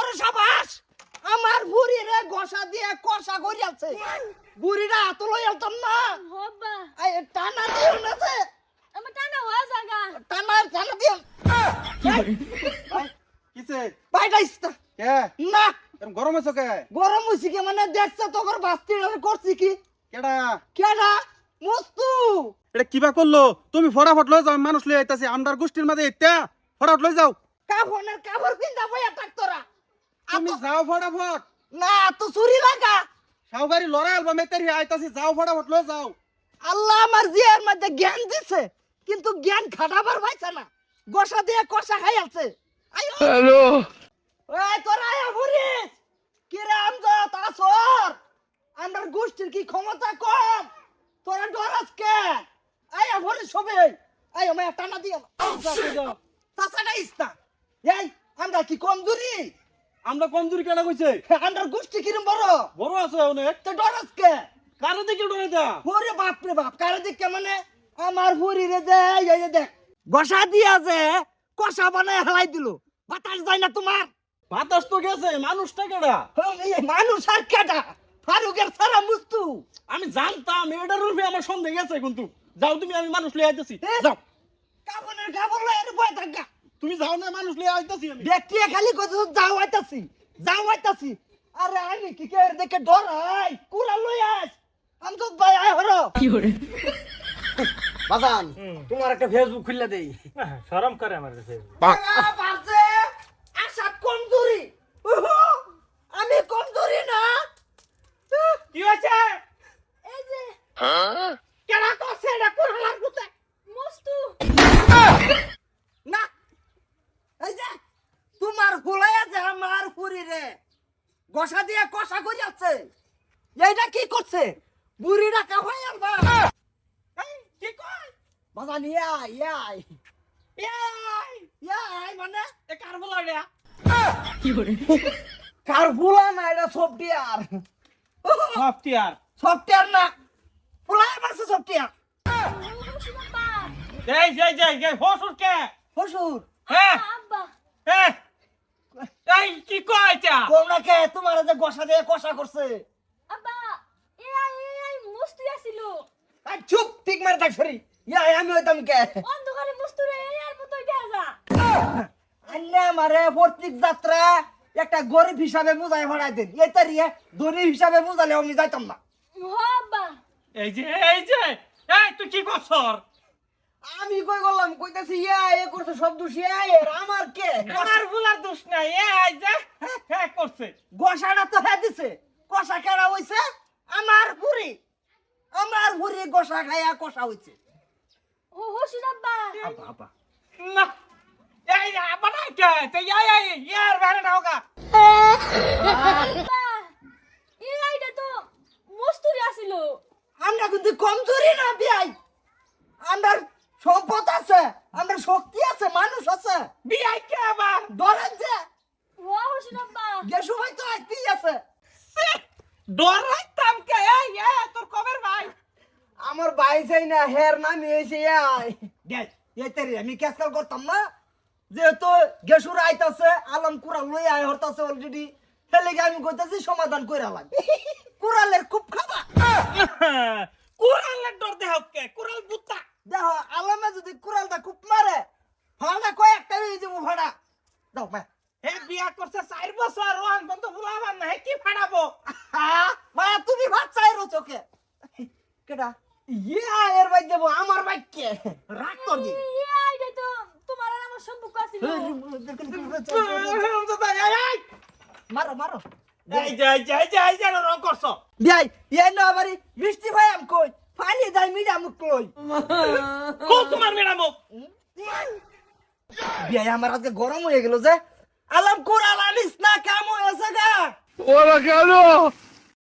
বড় সাবাস আমার বুড়ি রে গোসা দিয়ে কষা করি আছে বুড়িটা হাত লই আলতাম না হব্বা এই টানা দিও না যে আমার টানা হয়ে জায়গা টানা দিও কিসে বাইটা ইস্তা কে না এরম গরম হইছো কে গরম হইছে কি মানে দেখছ তোর বাস্তি করছি কি কেডা কেডা মস্তু এটা কিবা করলো তুমি ফটাফট লই যাও মানুষ লই আইতাছি আমদার গোষ্ঠীর মাঝে ইত্যা ফটাফট লই যাও কাফনের কাপড় পিন্দা বইয়া থাক তোরা তুমি যাও ফটাফট না তো চুরি লাগা সাউগারি লড়াই আলবা মেতেরি আইতাছি যাও ফটাফট লই যাও আল্লাহ আমার জিয়ার মধ্যে জ্ঞান দিছে কিন্তু জ্ঞান খাটাবার পাইছে না গোসা দিয়ে কষা খাই আছে হ্যালো ওই তোরা আয়া বুড়িস কি রে আমজাদ আসর আমার গোষ্ঠীর কি ক্ষমতা কম তোরা ডরাস কে আয়া বুড়িস সবে আয় মায়া টানা দিয়া চাচাটা ইস্তা এই আমরা কি কমজোরি আমরা কমজোরি কেডা কইছে আমার গোষ্ঠী কিরম বড় বড় আছে অনেক তো ডরাস কে কারে দেখে ডরে যা ওরে বাপ রে বাপ কারে দেখে মানে আমার বুড়ি রে যে এই দেখ গোসা দিয়া যে কষা বানায় হেলাই দিল বাতাস যায় না তোমার বাতাস তো গেছে মানুষটা কেডা এই মানুষ আর কেডা ফারুকের সারা মুস্তু আমি জানতাম এটার রূপে আমার সন্দেহ গেছে কিন্তু যাও তুমি আমি মানুষ লই আইতাছি যাও কাপড়ের কাপড় লয়ে এর বয় থাকা তুমি যাও না মানুষ লই আইতাছি আমি ব্যক্তি খালি কত যাও আইতাছি আরে আমি কি কে দেখে ডরাই কুড়া লই আস আমজদ ভাই আয় হরো কি করে বাজান তোমার একটা ফেসবুক খুললা দেই শরম করে আমার ফেসবুক বাজে আশা কমজোরি আমি কমজোরি না কি হইছে এই যে কেডা করছে এটা কুড়ালার গুতে মস্তু না এই যে তোমার ফুলাইয়া যে আমার পুরি রে গোসা দিয়ে কষা করি আছে এইটা কি করছে বুড়িটা কাফাই আলবা এই কি কয় বাজান ইয়াই মানে এ কার বলা রে কি করে কার ফুলা না এটা সফটওয়্যার সফটওয়্যার সফটওয়্যার না ফুলাই মারছে সফটওয়্যার এই হসুর কে হসুর হ্যাঁ আব্বা এই কি কয়টা কোনাকে তোমার যে গোসা দিয়ে কষা করছে আব্বা এই মস্তু আছিল আর চুপ ঠিক মার থাক সরি ইয়াই আমি হইতাম কে অন্ধকারে মস্তু রে আর মতই দেখা যা আন্না মারে প্রত্যেক যাত্রা একটা গরিব হিসাবে বুঝাই ভাড়াই দেন এটা রিয়ে ধনী হিসাবে বুঝালে আমি যাইতাম না হব্বা এই যে এই তুই কি করছর আমি কই গেলাম কইতাছি ইয়া এ করছে সব দোষ ইয়া এর আমার কে আমার ভুলার দোষ নাই এই যে হ্যাঁ করছে গোসাটা তো হ্যাঁ দিছে কষা কেডা হইছে আমার বুড়ি গোসা খাইয়া কষা হইছে ও হসুর আব্বা আপা না এই বানাই কে তে ইয়ার বাইরে না হোগা আব্বা এইটা তো মস্তুরি আছিল আমরা কিন্তু কমজোরি না বিয়াই আমরা সম্পদ আছে আমরা শক্তি আছে মানুষ আছে বিয়াই কে আবার ডরেন যে ও হসুর আব্বা গেসু ভাই তো আইতেই আছে ডরাইতাম কে এই তোর কবের ভাই আমার ভাই চাই না হের নামি হয়েছে গেছ এতেরি আমি ক্যাসকাল করতাম না যেহেতু গেসুর আইতাছে আলম কুড়াল লই আয় হরতাছে অলরেডি হেলে আমি কইতাছি সমাধান কইরা লাগবে কুড়ালের খুব খাবা কুরালের ডর দেহ কে কুরাল বুত্তা দেখো আলমে যদি কুড়ালটা খুব মারে ফাড়া কয়েকটা হয়ে যাবো ফাড়া দাও মা হে বিয়া করছে 4 বছর রোহান বন্ধ ফুলাবার না কি ফাড়াবো মায়া তুমি ভাত চাইরো চোখে কেডা ইয়া এর ভাই দেবো আমার ভাই কে রাগ কর দি এইটা তো তোমার আর আমার সম্পর্ক আছিল মারো মারো যাই রং করছো বিয়াই ইয়ে না আমারি মিষ্টি ভাই আম কই পানি দাই মিডা মুখ কই কো তোমার মেডামো বিয়াই আমার আজকে গরম হয়ে গেল যে আলাম কুড়াল আনিস না কাম হয়েছে গা ওরা কেন